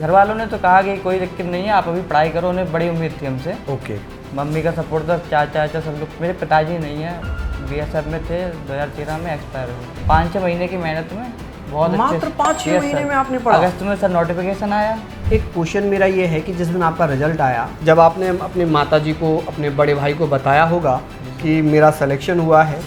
घर वालों ने तो कहा कि कोई दिक्कत नहीं है, आप अभी पढ़ाई करो, उन्हें बड़ी उम्मीद थी हमसे। ओके। मम्मी का सपोर्ट था, चाचा सब लोग। मेरे पिताजी नहीं है, बीएसएफ में थे, 2013 में एक्सपायर हुए। 5-6 महीने की मेहनत में बहुत अच्छे। मात्र 5-6 महीने में आपने पढ़ा? अगस्त में सर नोटिफिकेशन आया। एक क्वेश्चन मेरा ये है कि जिस दिन आपका रिजल्ट आया, जब आपने अपने माताजी को, अपने बड़े भाई को बताया होगा कि मेरा सिलेक्शन हुआ है,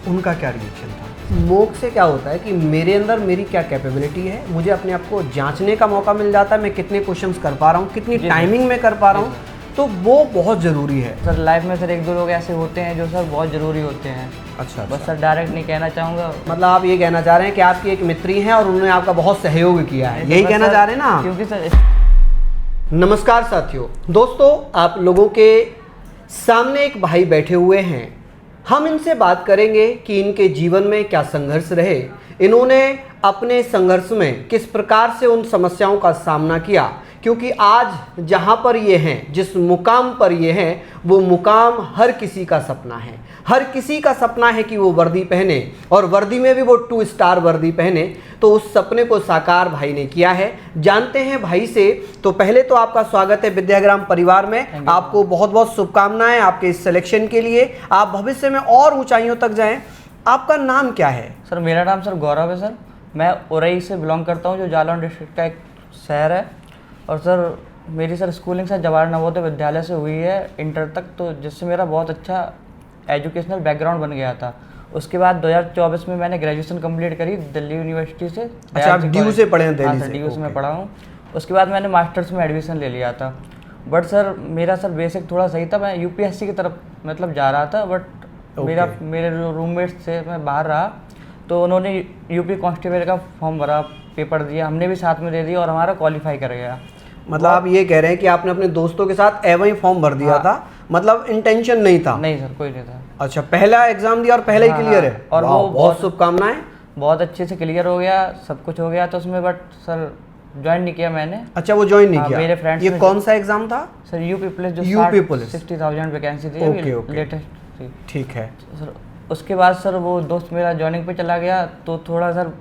उनका क्या रिएक्शन था? मोक से क्या होता है कि मेरे अंदर मेरी क्या कैपेबिलिटी है, मुझे अपने आप को जांचने का मौका मिल जाता है, मैं कितने क्वेश्चंस कर पा रहा हूँ, कितनी टाइमिंग में कर पा रहा हूँ, तो वो बहुत ज़रूरी है। सर लाइफ में सर 1-2 लोग ऐसे होते हैं जो सर बहुत ज़रूरी होते हैं। अच्छा। बस सर डायरेक्ट नहीं कहना चाहूँगा। मतलब आप ये कहना चाह रहे हैं कि आपकी एक मित्री हैं और उन्होंने आपका बहुत सहयोग किया है, यही कहना चाह रहे हैं ना? क्योंकि सर नमस्कार साथियों, दोस्तों, आप लोगों के सामने एक भाई बैठे हुए हैं। हम इनसे बात करेंगे कि इनके जीवन में क्या संघर्ष रहे, इन्होंने अपने संघर्ष में किस प्रकार से उन समस्याओं का सामना किया, क्योंकि आज जहां पर ये हैं, जिस मुकाम पर ये हैं, वो मुकाम हर किसी का सपना है। हर किसी का सपना है कि वो वर्दी पहने, और वर्दी में भी वो 2 स्टार वर्दी पहने। तो उस सपने को साकार भाई ने किया है। जानते हैं भाई से। तो पहले तो आपका स्वागत है विद्याग्राम परिवार में। आपको बहुत बहुत शुभकामनाएं आपके इस सिलेक्शन के लिए। आप भविष्य में और ऊंचाइयों तक जाएं। आपका नाम क्या है? सर मेरा नाम सर गौरव है सर। मैं उरई से बिलोंग करता हूँ, जो जालौन डिस्ट्रिक्ट का एक शहर है। और सर मेरी sir schooling sir Jawahar Navodaya Vidyalaya से हुई है इंटर तक, तो जिससे मेरा बहुत अच्छा एजुकेशनल बैकग्राउंड बन गया था। उसके बाद 2024 में मैंने ग्रेजुएशन कंप्लीट करी दिल्ली यूनिवर्सिटी से। अच्छा, आप डी यू से पढ़े हैं? दिल्ली से? डी यू से मैं पढ़ा हूँ। उसके बाद मैंने मास्टर्स में एडमिशन ले लिया था। बट सर मेरा सर बेसिक थोड़ा सही था, मैं यूपीएससी की तरफ मतलब जा रहा था। बट मेरे जो रूममेट्स थे, मैं बाहर रहा, तो उन्होंने यूपी कांस्टेबल का फॉर्म भरा, पेपर दिया, हमने भी साथ में दे दिया और हमारा क्वालिफाई कर गया। मतलब आप ये कह रहे हैं कि आपने अपने दोस्तों के साथ एवं ही फॉर्म भर दिया? था मतलब इंटेंशन नहीं था? नहीं सर, कोई नहीं था। अच्छा, पहला एग्जाम दिया और पहले ही क्लियर है? और वो बहुत शुभकामनाएं। बहुत अच्छे से क्लियर हो गया, सब कुछ हो गया तो उसमें। बट सर ज्वाइन नहीं किया मैंने। अच्छा, वो ज्वाइन नहीं किया? मेरे फ्रेंड्स। ये कौन सा एग्जाम था? सर यूपी पुलिस, जो यूपी पुलिस 60,000 वैकेंसी थी। ओके। लेटेस्ट। ठीक है सर। उसके बाद सर वो दोस्त मेरा ज्वाइनिंग पे चला गया, तो थोड़ा सर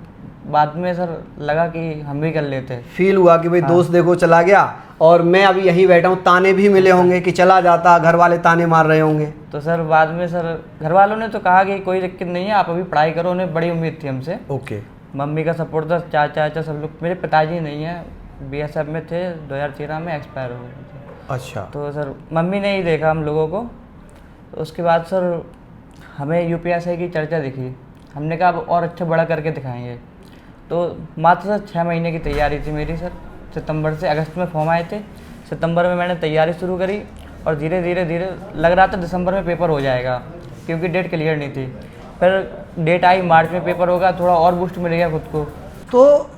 बाद में सर लगा कि हम भी कर लेते। फील हुआ कि भाई दोस्त देखो चला गया और मैं अभी यहीं बैठा हूँ। ताने भी मिले होंगे कि चला जाता, घर वाले ताने मार रहे होंगे। तो सर बाद में सर घर वालों ने तो कहा कि कोई दिक्कत नहीं है, आप अभी पढ़ाई करो, उन्हें बड़ी उम्मीद थी हमसे। ओके। मम्मी का सपोर्ट था, चाचा सब लोग। मेरे पिताजी नहीं है, बीएसएफ में थे, 2013 में एक्सपायर हुए थे। अच्छा। तो सर मम्मी ने ही देखा हम लोगों को। तो उसके बाद सर हमें यूपीएससी की चर्चा दिखी, हमने कहा अब और अच्छा बड़ा करके दिखाएंगे। तो मात्र सर 6 महीने की तैयारी थी मेरी सर। सितंबर से अगस्त में फॉर्म आए थे, सितंबर में मैंने तैयारी शुरू करी, और धीरे धीरे लग रहा था दिसंबर में पेपर हो जाएगा, क्योंकि डेट क्लियर नहीं थी। फिर डेट आई, मार्च में पेपर होगा, थोड़ा और बूस्ट मिल गया खुद को। तो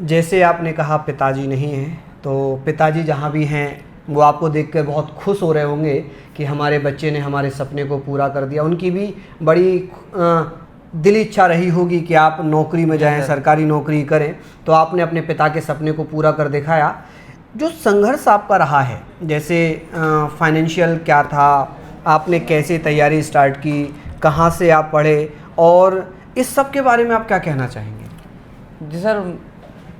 जैसे आपने कहा पिताजी नहीं हैं, तो पिताजी जहाँ भी हैं वो आपको देखकर बहुत खुश हो रहे होंगे कि हमारे बच्चे ने हमारे सपने को पूरा कर दिया। उनकी भी बड़ी दिली इच्छा रही होगी कि आप नौकरी में जाएं, सरकारी नौकरी करें, तो आपने अपने पिता के सपने को पूरा कर दिखाया। जो संघर्ष आपका रहा है, जैसे फाइनेंशियल क्या था, आपने कैसे तैयारी स्टार्ट की, कहाँ से आप पढ़े, और इस सब के बारे में आप क्या कहना चाहेंगे? जी सर,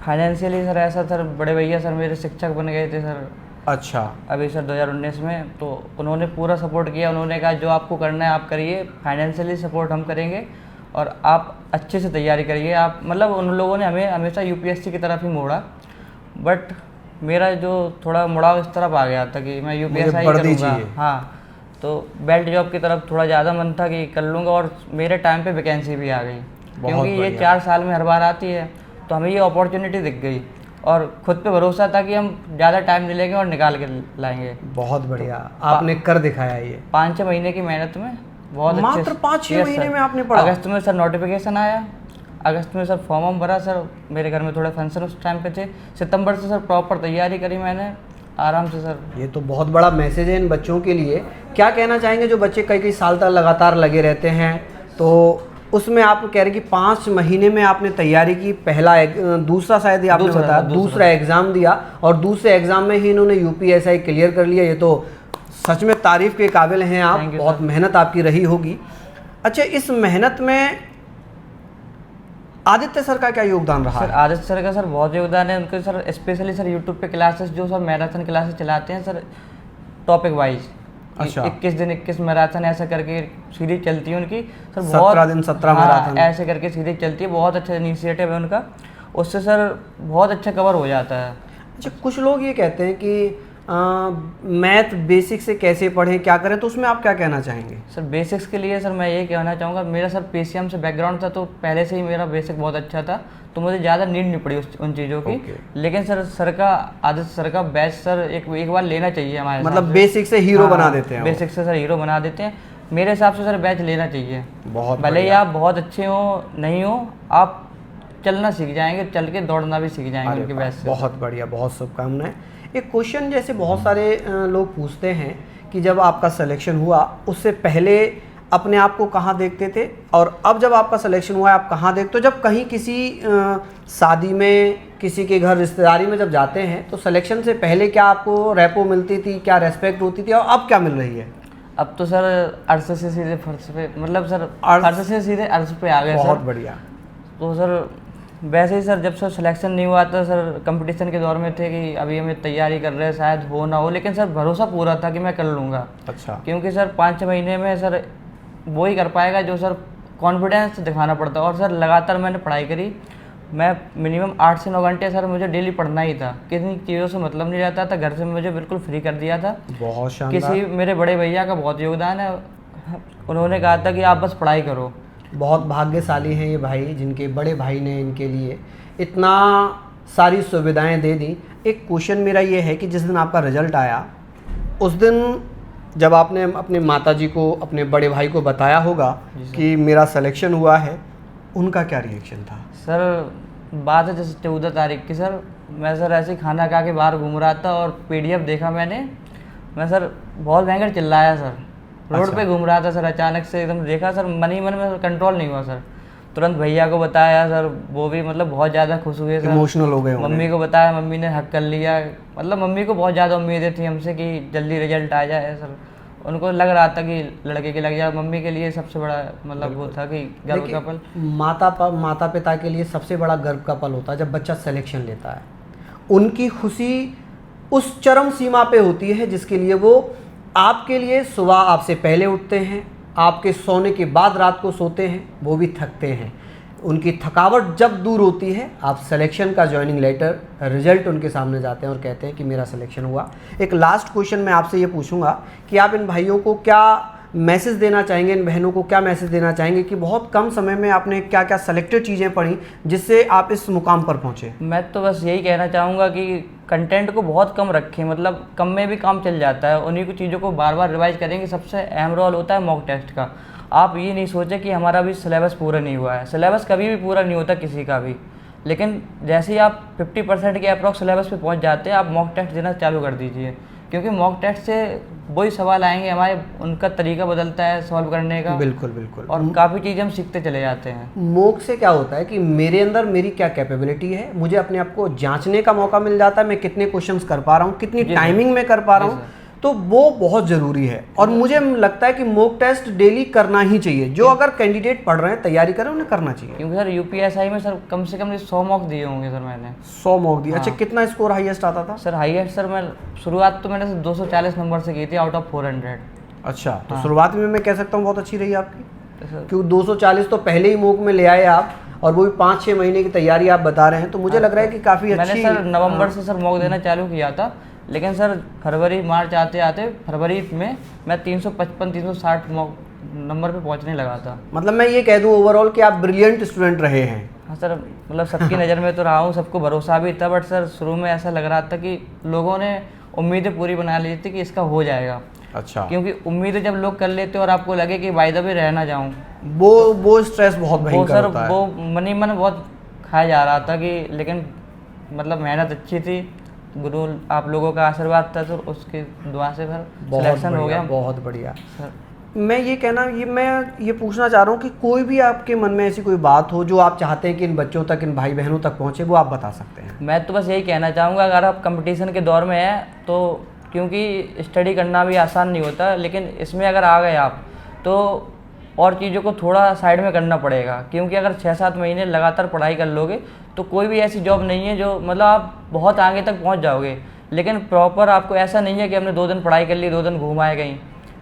फाइनेंशियली सर ऐसा सर, बड़े भैया सर मेरे शिक्षक बन गए थे सर। अच्छा। अभी सर 2019 में, तो उन्होंने पूरा सपोर्ट किया। उन्होंने कहा जो आपको करना है आप करिए, फाइनेंशियली सपोर्ट हम करेंगे और आप अच्छे से तैयारी करिए। आप मतलब उन लोगों ने हमें हमेशा यूपीएससी की तरफ ही मोड़ा। बट मेरा जो थोड़ा मुड़ाव इस तरफ आ गया था कि मैं यूपीएससी करूँगा। हाँ, तो बेल्ट जॉब की तरफ थोड़ा ज़्यादा मन था कि कर लूँगा, और मेरे टाइम पे वैकेंसी भी आ गई, क्योंकि ये 4 साल में हर बार आती है। तो हमें ये अपॉर्चुनिटी दिख गई, और खुद पे भरोसा था कि हम ज़्यादा टाइम नहीं लेंगे और निकाल के लाएंगे। बहुत बढ़िया, आपने कर दिखाया। ये 5-6 महीने की मेहनत में बहुत मात्र 5-6 महीने में आपने पढ़ा? अगस्त में सर नोटिफिकेशन आया, अगस्त में सर फॉर्म भरा सर। मेरे घर में थोड़े फंक्शन उस टाइम पे थे। सितंबर से सर प्रॉपर तैयारी करी मैंने आराम से सर। ये तो बहुत बड़ा मैसेज है इन बच्चों के लिए। क्या कहना चाहेंगे जो बच्चे कई साल तक लगातार लगे रहते हैं? तो उसमें आप कह रहे हैं कि 5 महीने में आपने तैयारी की, दूसरा शायद ही आपने बताया, दूसरा एग्ज़ाम दिया, और दूसरे एग्ज़ाम में ही इन्होंने यूपीएससी क्लियर कर लिया। ये तो सच में तारीफ़ के काबिल हैं आप। बहुत मेहनत आपकी रही होगी। अच्छा, इस मेहनत में आदित्य सर का क्या योगदान रहा सर है? आदित्य सर का सर बहुत योगदान है उनके सर, स्पेशली सर यूट्यूब पे क्लासेस जो सर मैराथन क्लासेस चलाते हैं सर, टॉपिक वाइज। अच्छा। 21 दिन 21 मैराथन ऐसा करके सीरीज चलती है उनकी सर, 17 दिन 17 मैराथन। ऐसे करके सीरीज चलती है, बहुत अच्छा इनिशिएटिव है उनका, उससे सर बहुत अच्छा कवर हो जाता है। अच्छा, कुछ लोग ये कहते हैं कि मैथ बेसिक से कैसे पढ़ें, क्या करें, तो उसमें आप क्या कहना चाहेंगे? सर बेसिक्स के लिए सर मैं ये कहना चाहूँगा, मेरा सर पीसीएम से बैकग्राउंड था, तो पहले से ही मेरा बेसिक बहुत अच्छा था, तो मुझे ज़्यादा नीड नहीं पड़ी उन चीज़ों की। लेकिन सर का आदित्य सर का बैच सर एक बार लेना चाहिए हमारे, मतलब बेसिक से हीरो बना देते हैं। बेसिक से सर हीरो बना देते हैं, मेरे हिसाब से सर बैच लेना चाहिए। बहुत भले ही आप बहुत अच्छे हो नहीं हो, आप चलना सीख जाएंगे, चल के दौड़ना भी सीख जाएंगे उनके बैच से। बहुत बढ़िया, बहुत शुभकामनाएं। एक क्वेश्चन जैसे बहुत सारे लोग पूछते हैं कि जब आपका सिलेक्शन हुआ उससे पहले अपने आप को कहाँ देखते थे, और अब जब आपका सिलेक्शन हुआ है आप कहाँ देखते हो? जब कहीं किसी शादी में, किसी के घर रिश्तेदारी में जब जाते हैं तो सिलेक्शन से पहले क्या आपको रेपो मिलती थी, क्या रेस्पेक्ट होती थी, और अब क्या मिल रही है? अब तो सर अर्श से सीधे फर्श पे, मतलब सर फर्श से सीधे अर्श पे आ गए। बहुत बढ़िया। तो सर वैसे ही सर जब सर सिलेक्शन नहीं हुआ था सर, कंपटीशन के दौर में थे कि अभी हमें तैयारी कर रहे हैं, शायद हो ना हो, लेकिन सर भरोसा पूरा था कि मैं कर लूँगा। अच्छा। क्योंकि सर 5-6 महीने में सर वो ही कर पाएगा जो सर कॉन्फिडेंस दिखाना पड़ता। और सर लगातार मैंने पढ़ाई करी, मैं मिनिमम 8 से 9 घंटे सर मुझे डेली पढ़ना ही था, किसी चीज़ों से मतलब नहीं रहता था, घर से मुझे बिल्कुल फ्री कर दिया था। बहुत शानदार। किसी मेरे बड़े भैया का बहुत योगदान है, उन्होंने कहा था कि आप बस पढ़ाई करो। बहुत भाग्यशाली हैं ये भाई, जिनके बड़े भाई ने इनके लिए इतना सारी सुविधाएं दे दी। एक क्वेश्चन मेरा ये है कि जिस दिन आपका रिजल्ट आया उस दिन जब आपने अपने माताजी को, अपने बड़े भाई को बताया होगा कि मेरा सिलेक्शन हुआ है, उनका क्या रिएक्शन था? सर बात है जैसे 14 तारीख की सर, मैं सर ऐसे ही खाना खा के बाहर घूम रहा था और पीडीएफ देखा मैंने, मैं सर बहुत भयंकर चिल्लाया सर, रोड पे घूम रहा था सर, अचानक से एकदम देखा सर, मन ही मन में कंट्रोल नहीं हुआ सर। तुरंत भैया को बताया सर, वो भी मतलब बहुत ज़्यादा खुश हुए सर, इमोशनल हो गए। मम्मी को बताया, मम्मी ने हक कर लिया, मतलब मम्मी को बहुत ज़्यादा उम्मीदें थी हमसे कि जल्दी रिजल्ट आ जाए सर, उनको लग रहा था कि लड़के के लग जाए। मम्मी के लिए सबसे बड़ा मतलब वो था कि गर्व का पल। माता पिता के लिए सबसे बड़ा गर्व का पल होता है जब बच्चा सिलेक्शन लेता है। उनकी खुशी उस चरम सीमा पे होती है जिसके लिए वो आपके लिए सुबह आपसे पहले उठते हैं, आपके सोने के बाद रात को सोते हैं, वो भी थकते हैं। उनकी थकावट जब दूर होती है, आप सिलेक्शन का जॉइनिंग लेटर, रिजल्ट उनके सामने जाते हैं और कहते हैं कि मेरा सिलेक्शन हुआ। एक लास्ट क्वेश्चन मैं आपसे ये पूछूंगा कि आप इन भाइयों को क्या मैसेज देना चाहेंगे, इन बहनों को क्या मैसेज देना चाहेंगे कि बहुत कम समय में आपने क्या क्या सेलेक्टेड चीज़ें पढ़ी जिससे आप इस मुकाम पर पहुँचे? मैं तो बस यही कहना चाहूँगा कि कंटेंट को बहुत कम रखें, मतलब कम में भी काम चल जाता है, उन्हीं को चीज़ों को बार बार रिवाइज करेंगे। सबसे अहम रोल होता है मॉक टेस्ट का। आप ये नहीं सोचें कि हमारा भी सिलेबस पूरा नहीं हुआ है, सिलेबस कभी भी पूरा नहीं होता किसी का भी, लेकिन जैसे ही आप 50% के अप्रॉक्स सिलेबस पे पहुंच जाते हैं, आप मॉक टेस्ट देना चालू कर दीजिए, क्योंकि मॉक टेस्ट से वही सवाल आएंगे हमारे, उनका तरीका बदलता है सॉल्व करने का। बिल्कुल बिल्कुल। और काफ़ी चीज़ें हम सीखते चले जाते हैं। मॉक से क्या होता है कि मेरे अंदर मेरी क्या कैपेबिलिटी है, मुझे अपने आप को जांचने का मौका मिल जाता है, मैं कितने क्वेश्चंस कर पा रहा हूँ, कितनी टाइमिंग में कर पा रहा हूँ, तो वो बहुत ज़रूरी है। और मुझे लगता है कि मॉक टेस्ट डेली करना ही चाहिए। जो अगर कैंडिडेट पढ़ रहे हैं, तैयारी कर रहे हैं, उन्हें करना चाहिए। क्योंकि सर यूपीएसआई में सर कम से कम 100 मॉक दिए होंगे सर मैंने। 100 मॉक दिए? अच्छा, कितना स्कोर हाईएस्ट आता था? सर हाईएस्ट सर मैं शुरुआत तो मैंने 240 नंबर से की थी आउट ऑफ 400। अच्छा, तो शुरुआत में मैं कह सकता हूँ बहुत अच्छी रही आपकी, क्योंकि 240 तो पहले ही मॉक में ले आए आप, और वो भी 5-6 महीने की तैयारी आप बता रहे हैं, तो मुझे लग रहा है कि काफ़ी अच्छी। मैंने सर नवंबर से सर मॉक देना चालू किया था, लेकिन सर फरवरी मार्च आते आते फरवरी में मैं 355-360 मॉक नंबर पे पहुंचने लगा था। मतलब मैं ये कह दूं ओवरऑल कि आप ब्रिलियंट स्टूडेंट रहे हैं। हाँ सर, मतलब सबकी नज़र में तो रहा हूँ, सबको भरोसा भी था, बट सर शुरू में ऐसा लग रहा था कि लोगों ने उम्मीदें पूरी बना ली थी कि इसका हो जाएगा। अच्छा। क्योंकि उम्मीदें जब लोग कर लेते और आपको लगे कि बाय द वे रह ना जाऊँ, वो स्ट्रेस बहुत भयंकर होता है। वो मन ही मन बहुत खाया जा रहा था कि, लेकिन मतलब मेहनत अच्छी थी, गुरु आप लोगों का आशीर्वाद था, तो उसकी दुआ से फिर सिलेक्शन हो गया। बहुत बढ़िया सर। मैं ये पूछना चाह रहा हूँ कि कोई भी आपके मन में ऐसी कोई बात हो जो आप चाहते हैं कि इन बच्चों तक, इन भाई बहनों तक पहुँचे, वो आप बता सकते हैं। मैं तो बस यही कहना चाहूँगा, अगर आप कंपटीशन के दौर में हैं तो, क्योंकि स्टडी करना भी आसान नहीं होता, लेकिन इसमें अगर आ गए आप तो और चीज़ों को थोड़ा साइड में करना पड़ेगा, क्योंकि अगर 6-7 महीने लगातार पढ़ाई कर लोगे तो कोई भी ऐसी जॉब नहीं है जो मतलब आप बहुत आगे तक पहुंच जाओगे। लेकिन प्रॉपर आपको ऐसा नहीं है कि हमने 2 दिन पढ़ाई कर ली, 2 दिन घूम आए कहीं,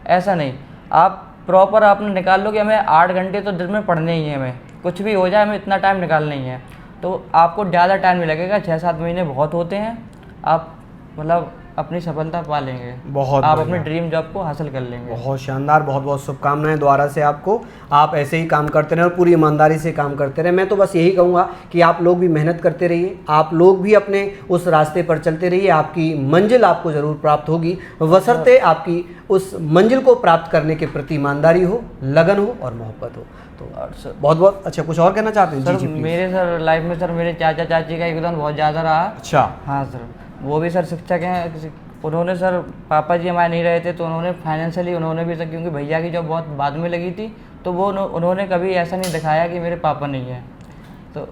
ऐसा नहीं। आप प्रॉपर आपने निकाल लो कि हमें 8 घंटे तो दिन में पढ़ने ही है, हमें कुछ भी हो जाए हमें इतना टाइम निकालना ही है। तो आपको ज़्यादा टाइम नहीं लगेगा, 6-7 महीने बहुत होते हैं, आप मतलब अपनी सफलता पा लेंगे, बहुत आप बढ़िया। अपने ड्रीम जॉब को हासिल कर लेंगे। बहुत शानदार, बहुत बहुत शुभकामनाएं दोबारा से आपको। आप ऐसे ही काम करते रहें और पूरी ईमानदारी से काम करते रहें। मैं तो बस यही कहूँगा कि आप लोग भी मेहनत करते रहिए, आप लोग भी अपने उस रास्ते पर चलते रहिए, आपकी मंजिल आपको ज़रूर प्राप्त होगी, बशर्ते आपकी उस मंजिल को प्राप्त करने के प्रति ईमानदारी हो, लगन हो और मोहब्बत हो। तो और सर, बहुत बहुत अच्छा, कुछ और कहना चाहते हैं? Sir ji, please। मेरे सर लाइफ में सर मेरे चाचा चाची का योगदान बहुत ज़्यादा रहा। अच्छा। हाँ सर, वो भी सर शिक्षक हैं। उन्होंने सर, पापा जी हमारे नहीं रहे थे तो उन्होंने फाइनेंशियली उन्होंने भी सर, क्योंकि भैया की जॉब बहुत बाद में लगी थी, तो वो उन्होंने कभी ऐसा नहीं दिखाया कि मेरे पापा नहीं हैं। तो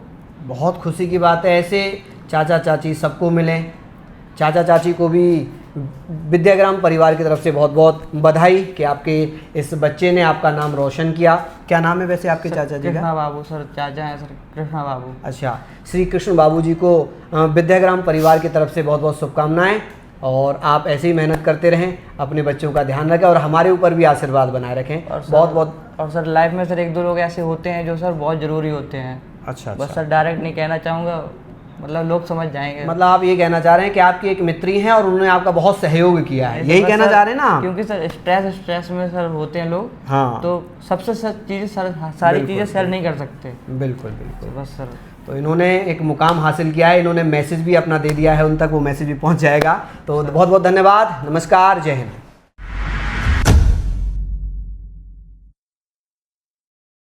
बहुत खुशी की बात है, ऐसे चाचा चाची सबको मिले। चाचा चाची को भी विद्याग्राम परिवार की तरफ से बहुत बहुत बधाई कि आपके इस बच्चे ने आपका नाम रोशन किया। क्या नाम है वैसे आपके चाचा जी का? कृष्णा बाबू सर, चाचा हैं सर कृष्णा बाबू। अच्छा, श्री कृष्ण बाबू जी को विद्याग्राम परिवार की तरफ से बहुत बहुत शुभकामनाएं, और आप ऐसे ही मेहनत करते रहें, अपने बच्चों का ध्यान रखें और हमारे ऊपर भी आशीर्वाद बनाए रखें। और सर, बहुत बहुत। और सर लाइफ में सर 1-2 लोग ऐसे होते हैं जो सर बहुत ज़रूरी होते हैं। अच्छा, बस सर डायरेक्ट नहीं कहना चाहूँगा, मतलब लोग समझ जाएंगे। मतलब आप ये कहना चाह रहे हैं कि आपकी एक मित्री हैं और उन्होंने आपका बहुत सहयोग किया है, यही बस कहना सर, चाह रहे हैं ना आप? क्योंकि सर स्ट्रेस में सर होते हैं लोग, हाँ, तो सबसे चीज़ें सारी बिल्कुल, चीज़ें शेयर नहीं कर सकते। बिल्कुल बिल्कुल। बस सर, तो इन्होंने एक मुकाम हासिल किया है, इन्होंने मैसेज भी अपना दे दिया है, उन तक वो मैसेज भी पहुंच जाएगा। तो बहुत बहुत धन्यवाद, नमस्कार, जय हिंद।